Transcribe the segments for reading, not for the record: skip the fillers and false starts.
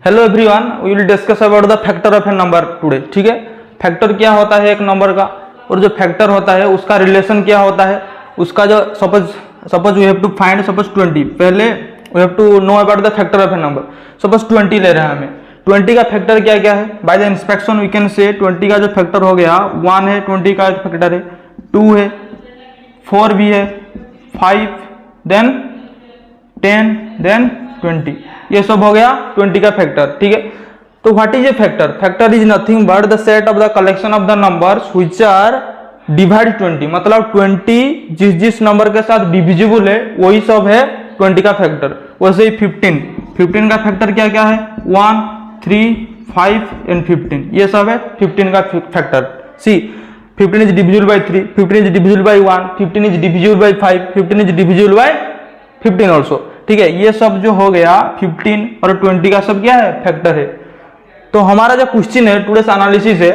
Hello everyone, we will discuss about the factor of a number today. ठीक है, factor क्या होता है एक नंबर का, और जो फैक्टर होता है उसका रिलेशन क्या होता है, उसका जो suppose we have to find suppose 20। पहले we have to know about the factor of a number. Suppose 20 ले रहे हैं हमें, 20 का फैक्टर क्या क्या है। By the inspection we can say 20 का जो फैक्टर हो गया 1 है, 20 का फैक्टर है 2 है, 4 भी है, 5 देन 10 देन 20, ये सब हो गया 20 का फैक्टर। ठीक है, तो what is a factor? Factor is nothing but the set of the collection of the numbers which are divide 20। मतलब 20 जिस जिस नंबर के साथ डिविजिबल है वही सब है 20 का फैक्टर। वैसे ही 15 का फैक्टर क्या क्या है 1 3 5 एंड 15, ये सब है 15 का factor. See 15 is divisible by 3, 15 is divisible by 1, 15 is divisible by 5, 15 is divisible by 15 also। ठीक है, ये सब जो हो गया 15 और 20 का सब क्या है फैक्टर है। तो हमारा जो क्वेश्चन है टुडेस एनालिसिस है,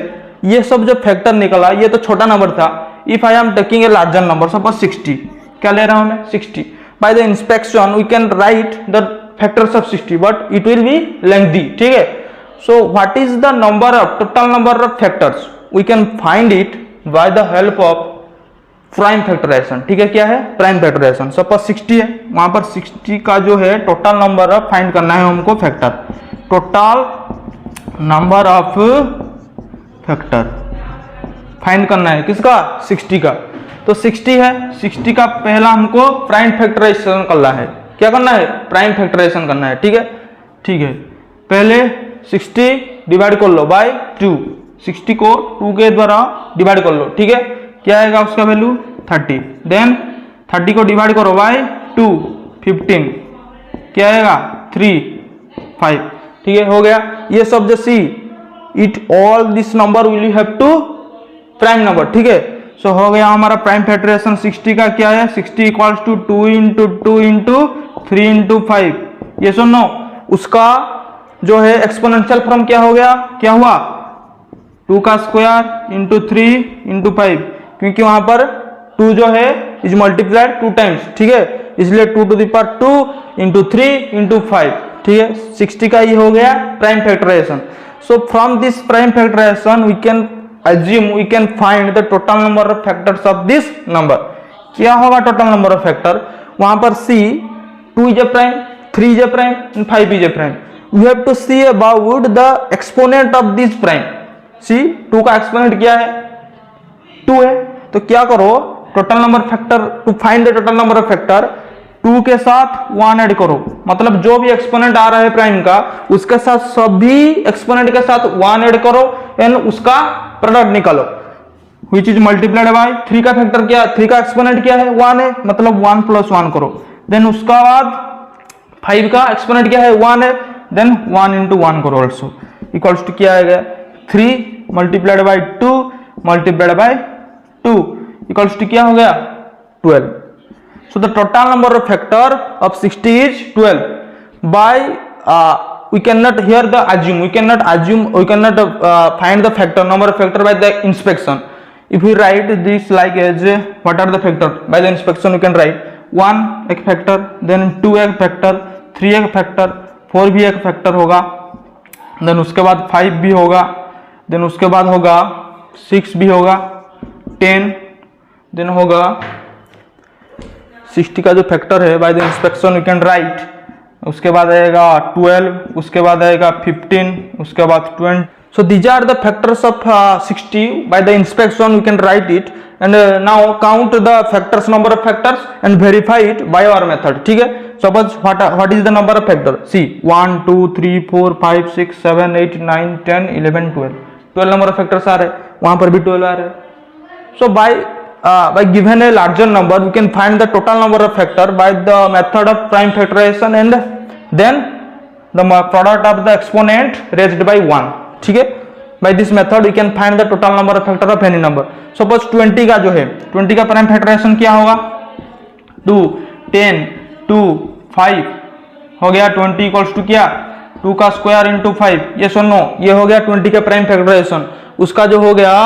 ये सब जो फैक्टर निकला ये तो छोटा नंबर था। If I am taking a larger number suppose 60, क्या ले रहा हूं मैं 60, by the inspection we can write the factors of 60 but it will be lengthy. ठीक है, so what is the number of total number of factors, we can find it by the help of prime factorization. ठीक है, क्या है prime factorisation. Suppose 60 है, वहां पर 60 का जो है टोटल नंबर ऑफ फाइंड करना है हमको factor, total number of factor find करना है किसका 60 का। तो 60 है, 60 का पहला हमको प्राइम फैक्टराइजेशन करना है। क्या करना है प्राइम फैक्टराइजेशन करना है। ठीक है, ठीक है, पहले 60 डिवाइड कर लो बाय 2, 60 को 2 के द्वारा डिवाइड कर लो। ठीक है, क्या आएगा उसका वैल्यू 30, देन 30 को डिवाइड करो बाय 2 15, क्या आएगा 3 5। ठीक है, हो गया ये सब। जो see it all this number will you have to prime number. ठीक है, सो हो गया हमारा प्राइम फैक्टराइजेशन 60 का क्या है 60 equals to 2 into 2 into 3 into 5। ये सुनो, उसका जो है एक्सपोनेंशियल फॉर्म क्या हो गया, क्या हुआ 2 का स्क्वायर इंटू 3 इंटू 5, क्योंकि वहां पर 2 जो है इज मल्टीप्लाइड 2 टाइम्स। ठीक है, इसलिए 2 to the power 2 into 3 into 5। ठीक है, 60 का ये हो गया prime factorization. So from this prime factorization we can assume we can find the total number of factors of this number। क्या होगा टोटल नंबर ऑफ फैक्टर, वहां पर सी 2 is a prime, 3 is a prime and 5 is a prime। we have to see about the exponent of this prime। सी 2 का exponent क्या है 2 है, तो क्या करो total number factor to find the total number of factor 2 के साथ 1 add करो। मतलब जो भी एक्सपोनेंट आ रहा है प्राइम का उसके साथ सभी एक्सपोनेंट के साथ 1 ऐड करो एंड उसका प्रोडक्ट निकालो, व्हिच इज मल्टीप्लाइड बाय 3 का फैक्टर क्या, 3 का एक्सपोनेंट क्या है 1 है, मतलब 1 प्लस 1 करो। देन उसका बाद 5 का एक्सपोनेंट क्या है 1 है, देन 1 इंटू 1 करो ऑल्सो, इक्वल्स टू क्या आएगा 3 multiplied by 2 multiplied by 2 equals to क्या हो गया 12। So the total number of factor of 60 is 12 by we cannot here the assume, we cannot find the factor number of factor by the inspection। if we write this like as what are the factor by the inspection we can write 1 एक factor, then 2 एक factor, 3 एक factor, 4 भी एक factor होगा, then उसके बाद 5 भी होगा, then उसके बाद होगा 6 भी होगा, 10 then होगा 60 का जो फैक्टर है by the inspection we can write, उसके बाद आएगा 12, उसके बाद आएगा 15, उसके बाद 20। So these are the factors of 60 by the inspection we can write it and now count the factors number of factors and verify it by our method. ठीक है, suppose what is the number of factor, see 1 2 3 4 5 6 7 8 9 10 11 12 number of factors आ रहे, वहां पर भी 12 आ रहे। सो by given a larger number we can find the total number of factor by the method of prime factorization and then the product of the exponent raised by 1। ठीक है, by this method we can find the total number of factor of any number। suppose 20 का जो है 20 का prime factorization क्या होगा 2 10 2 5 हो गया 20 इक्वल्स टू क्या 2 का स्क्वायर इंटू 5। ये सुनो, ये हो गया 20 का प्राइम फैक्टराइजेशन। उसका जो हो गया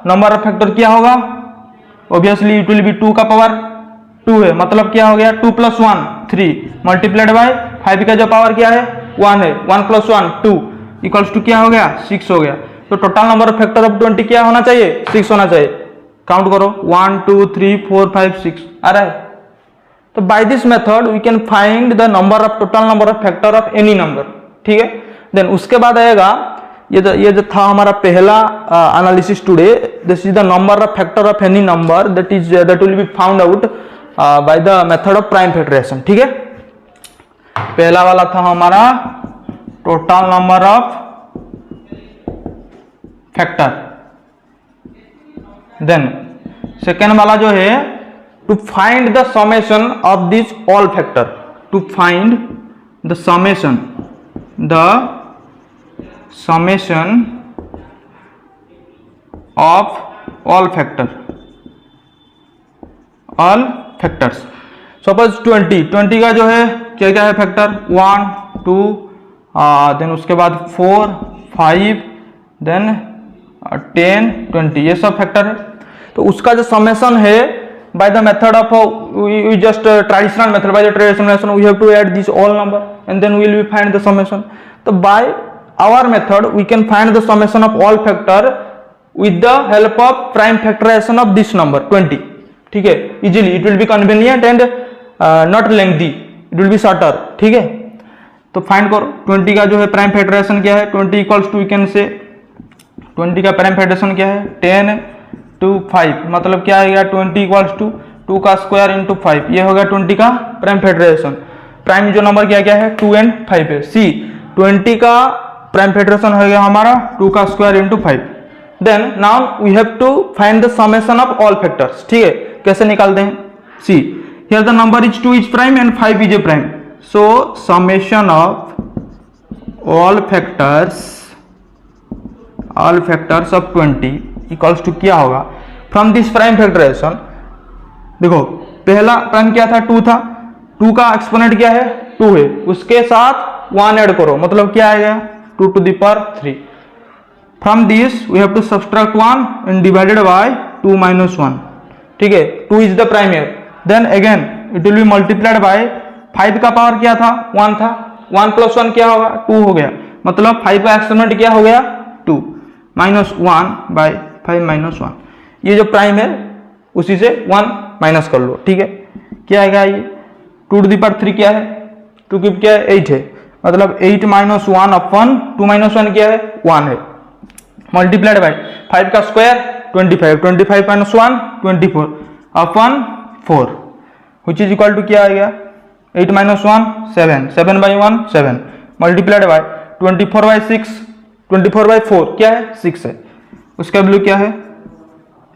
नंबर ऑफ फैक्टर क्या होगा, ऑब्वियसली इट विल बी 2 का पावर 2 है, मतलब क्या हो गया 2 प्लस 1 3 मल्टीप्लाइड बाय 5 का जो पावर क्या है 1 है, 1 + 1 2 इक्वल्स टू क्या हो गया 6 हो गया। तो total number of factor of 20 क्या होना चाहिए 6 होना चाहिए। काउंट करो 1 2 3 4 5 6 आ रहा है। तो by this method we can find the number of total number of factor of any number, ठीक है। देन उसके बाद आएगा ये जो था हमारा पहला analysis today, this is the number of factor of any number that will be found out by the method of prime factorization, ठीक है। पहला वाला था हमारा total number of factor, then second वाला जो है to find the summation of this all factor, to find the summation of all factors. Suppose 20 का जो है क्या क्या है फैक्टर 1 2 देन उसके बाद 4 5 देन 10 20 ये सब फैक्टर है। तो उसका जो समेशन है by the method of we just traditional method, by the traditional method we have to add this all number and then we will be find the summation. तो by our method we can find the summation of all factor with the help of prime factorization of this number 20, ठीक है। Easily it will be convenient and not lengthy, it will be shorter, ठीक है। तो find करो 20 का जो है prime factorisation क्या है 20 equals to we can say 20 का प्राइम फैक्टराइजेशन क्या है 10 2 5 मतलब क्या आएगा 20 इक्वल्स टू 2 का स्क्वायर इंटू 5 ये होगा 20 का प्राइम फैक्टराइजेशन। प्राइम जो नंबर क्या क्या है 2 and 5 है। सी 20 का प्राइम फैक्टराइजेशन हो गया हमारा 2 का square into 5। Then now we have to find the summation of all factors, ठीक है। कैसे निकालते हैं see here the number is 2 is prime and 5 is a prime, so summation of all factors of 20 equals to क्या होगा from this prime factorisation. देखो पहला prime क्या था 2 था, 2 का एक्सपोनेंट क्या है 2 है, उसके साथ 1 ऐड करो मतलब क्या आएगा 2 to the power 3। From this we have to subtract 1 and divided by 2 minus 1, ठीक है। 2 is the prime here, then again it will be multiplied by 5 का पावर क्या था 1 था, 1 + 1 क्या होगा 2 हो गया मतलब 5 का एक्सपोनेंट क्या हो गया 2 minus 1 by 5 minus 1। ये जो प्राइम है उसी से 1 माइनस कर लो, ठीक है। क्या आएगा ये 2 to the power 3 क्या है 2 क्यूब क्या है 8 है मतलब 8 minus 1 upon 2 minus 1 क्या है 1 है मल्टीप्लाइड बाय 5 का square 25 minus 1 24 upon 4 which is equal to क्या आएगा 8 minus 1 7 by 1 7 multiplied by 24 by 6 24 by 4 क्या है 6 है, उसका वैल्यू क्या है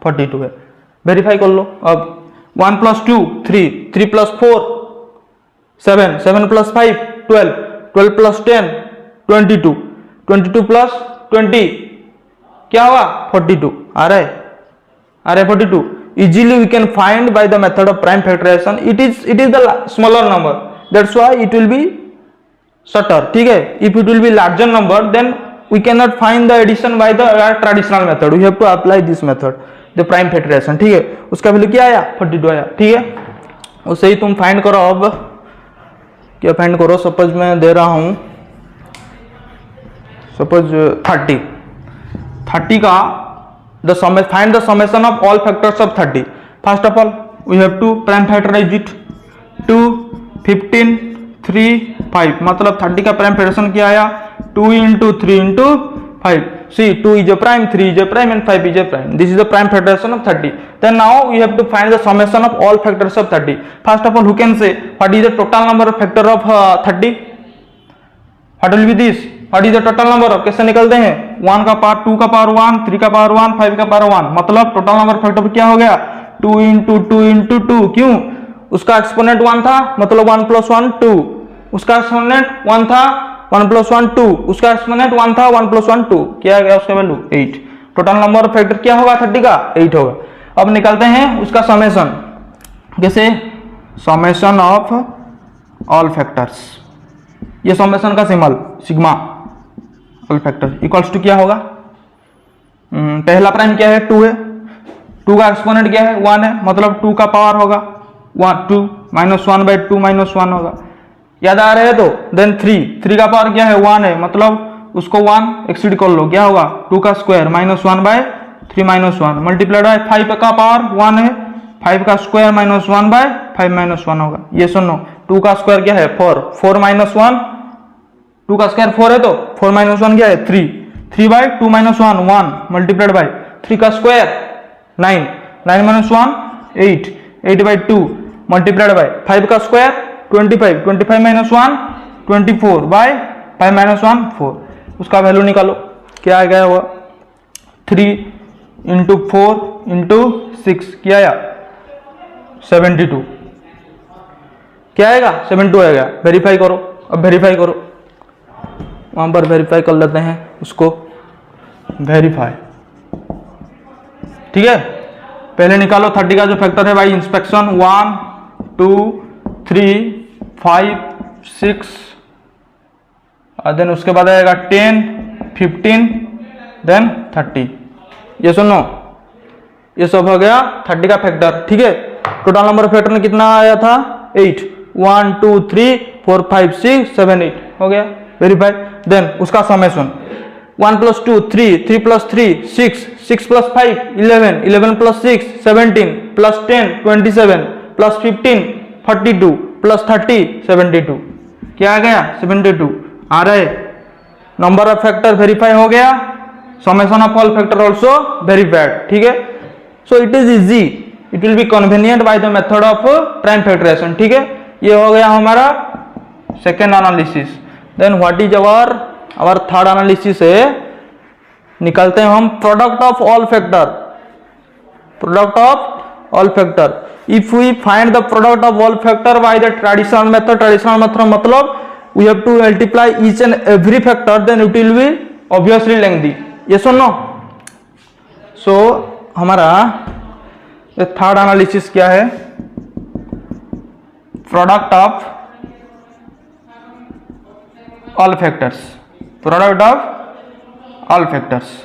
42 है। वेरीफाई कर लो। अब 1 + 2 3 3 + 4 7 7 + 5 12 12 + 10 22 22 + 20 क्या हुआ 42 आ रहा है 42। Easily we can find by the method of prime factorization. It is the smaller number that's why it will be shorter, ठीक है। If it will be larger number then we cannot find the addition by the traditional method, we have to apply this method the prime factorization, ठीक है। उसका value क्या आया 42 आया, ठीक है। उसे ही तुम फाइंड करो। अब क्या फाइंड करो, सपोज मैं दे रहा हूं सपोज 30 का find the summation of all factors of 30। First of all we have to prime factorize it 2 15 3 5 मतलब 30 का प्राइम फैक्टराइजेशन क्या आया 2 into 3 into 5। See 2 is a prime, 3 is a prime and 5 is a prime. This is the prime factorization of 30. Then now we have to find the summation of all factors of 30. First of all who can say what is the total number of factor of 30? What will be this? What is the total number of? कैसे निकलते हैं 1 का power 2 का power 1 3 का power 1 5 का power 1 मतलब total number factor क्या हो गया 2 into 2 into 2। क्यों उसका एक्सपोनेंट 1 था मतलब 1 + 1 2, उसका एक्सपोनेंट 1 था 1 + 1 2, उसका एक्सपोनेंट 1 था 1 + 1 2 क्या आ गया उसका value 8। Total number of factor क्या होगा 30 का 8 होगा। अब निकालते हैं उसका समेशन, जैसे समेशन ऑफ ऑल फैक्टर्स, ये समेशन का symbol sigma all factor equals to क्या होगा पहला प्राइम क्या है 2 है, 2 का एक्सपोनेंट क्या है 1 है मतलब 2 का पावर होगा 1 2 -1 by 2 -1 होगा याद आ रहे हैं तो देन 3 का पावर क्या है 1 है, मतलब उसको 1 एक्सीड कर लो, क्या होगा 2 का square minus 1 by 3 minus 1 multiplied by 5 का पावर 1 है, 5 का स्क्वायर माइनस 1 बाय 5 माइनस 1 होगा। ये सुनो 2 का स्क्वायर क्या है 4 माइनस 1, 2 का स्क्वायर 4 है तो 4 माइनस 1 क्या है 3 बाय 2 माइनस 1 मल्टीप्लाइड बाय 3 का square 9 minus 1 8 by 2 multiplied by 5 का स्क्वायर 25 माइनस 1 24 बाय 5 माइनस 1 4, उसका वैल्यू निकालो क्या आ गया हुआ 3 इंटू 4 इंटू 6 क्या आया 72, क्या आएगा 72 आएगा। वेरीफाई करो, अब वेरीफाई करो, वहां पर वेरीफाई कर लेते हैं उसको, वेरीफाई ठीक है। पहले निकालो 30 का जो फैक्टर है बाई इंस्पेक्शन 1 2 3 5 6, देन उसके बाद आएगा 10 15 देन 30। ये सुनो ये सब हो गया 30 का फैक्टर, ठीक है। टोटल नंबर फैक्टर में कितना आया था 8, 1 2 3 4 5 6 7 8 हो गया। वेरीफाई, देन उसका summation 1 plus 2 3 plus 3 6 plus 5 11 plus 6 17 plus 10 27 plus 15 42 plus 30 72, क्या आ गया 72 आ रहे। नंबर ऑफ फैक्टर वेरीफाई हो गया, summation of all factor also verified, ठीक है। So it is easy, it will be convenient by the method of prime factorization, ठीक है। ये हो गया हमारा second analysis. Then what is our third analysis है, निकालते हैं हम product of all factor, product of all factor. If we find the product of all factor by the traditional method मतलब we have to multiply each and every factor, then it will be obviously lengthy, yes or no। so हमारा third analysis क्या है, product of all factors, product of all factors,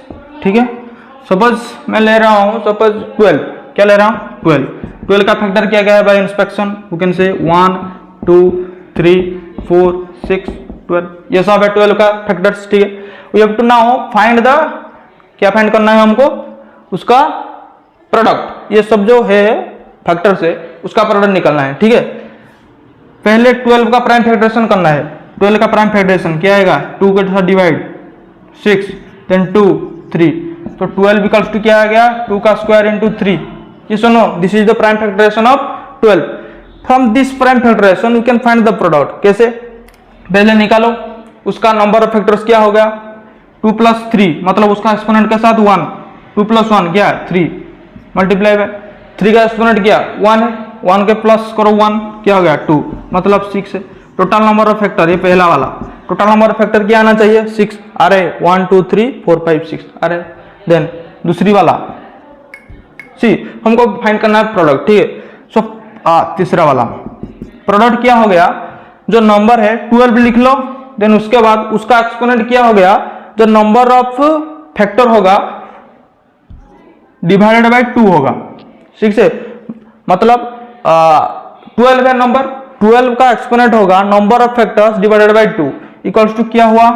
ठीक है। Suppose मैं ले रहा हूं सपोज 12, क्या ले रहा हूं 12 का फैक्टर क्या क्या है bye inspection, you can say 1 2 3 4 6 12, ये सब है 12 का फैक्टर्स, ठीक है। We have to now find the, क्या फाइंड करना है हमको, उसका प्रोडक्ट, ये सब जो है फैक्टर से उसका प्रोडक्ट निकालना है, ठीक है। पहले 12 का प्राइम फैक्टराइजेशन करना है। 12 का प्राइम फैक्टराइजेशन क्या आएगा 2 के साथ डिवाइड 6 देन 2 3, तो 12 इक्वल्स टू क्या आ गया 2 का स्क्वायर इंटू 3। ये सुनो this is the prime factorization of 12। From this prime factorization you can find the product, कैसे, पहले निकालो उसका नंबर ऑफ फैक्टर्स क्या हो गया 2 प्लस 3, मतलब उसका एक्सपोनेंट के साथ 1, 2 प्लस 1 क्या 3 मल्टीप्लाई बाय 3 का एक्सपोनेंट क्या 1 है, 1 के प्लस करो 1 क्या हो गया 2, मतलब 6 है। टोटल नंबर ऑफ फैक्टर, ये पहला वाला टोटल नंबर ऑफ फैक्टर क्या आना चाहिए 6 आ रहे, 1 2 3 4 5 6 आ रहे। देन दूसरी वाला सी हमको फाइंड करना है प्रोडक्ट, ठीक है। सो तीसरा वाला प्रोडक्ट क्या हो गया, जो नंबर है 12 लिख लो, देन उसके बाद उसका एक्सपोनेंट क्या हो गया, जो नंबर ऑफ फैक्टर होगा डिवाइडेड बाय 2 होगा, ठीक है। मतलब 12 है नंबर, 12 का एक्सपोनेंट होगा number of factors divided by 2 equals to क्या हुआ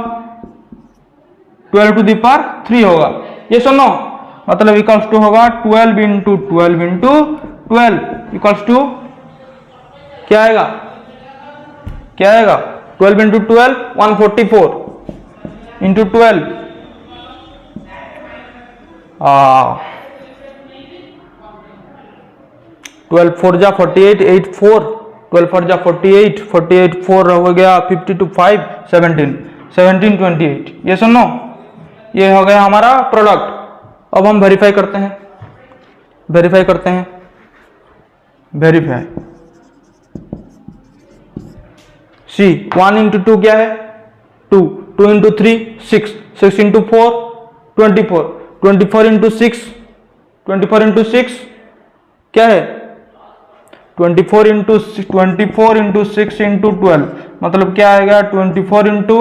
12 टू द पावर 3 होगा। ये सुनो मतलब इक्वल्स टू होगा 12 इंटू 12 इंटू 12 इक्वल्स टू क्या आएगा 12 इंटू 12 144 इंटू 12 12 4 जा 48 8 4 12 4 जा 48 48 4 हो गया 52 5 17 17 28। ये सुनो ये हो गया हमारा प्रोडक्ट। अब हम वेरीफाई करते हैं, वेरीफाई सी 1 इंटू 2 क्या है 2 2 इंटू 3 6 6 इंटू 4 24 24 इंटू 6 24 इंटू 6 क्या है 24 इंटू 6 इंटू 12 मतलब क्या आएगा 24 इंटू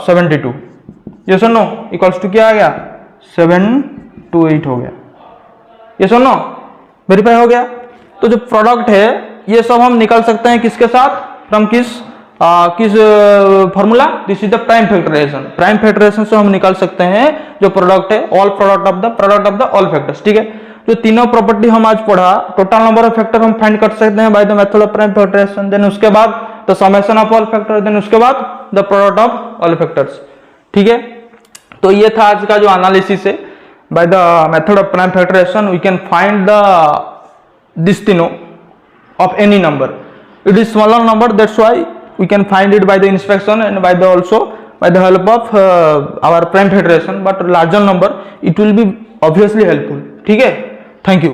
72। ये सुनो इक्वल्स टू क्या आ गया 728 हो गया। ये सुनो वेरीफाई हो गया। तो जो प्रोडक्ट है ये सब हम निकाल सकते हैं किसके साथ फ्रॉम किस formula, this is the prime factorization. Prime factorization से हम निकाल सकते हैं जो प्रोडक्ट है all product of the all factors. ठीक है, जो तीनों प्रॉपर्टी हम आज पढ़ा, टोटल नंबर ऑफ फैक्टर हम फाइंड कर सकते हैं by the method of prime factorization, then उसके बाद the summation of all factor, then उसके बाद the product of all factors. ठीक है, तो ये था आज का जो एनालिसिस है। By the method of prime factorization we can find the this तीनों of any number. It is smaller number, that's why we can find it by the inspection and by the also by the help of our prime federation, but larger number it will be obviously helpful. ठीक है, thank you.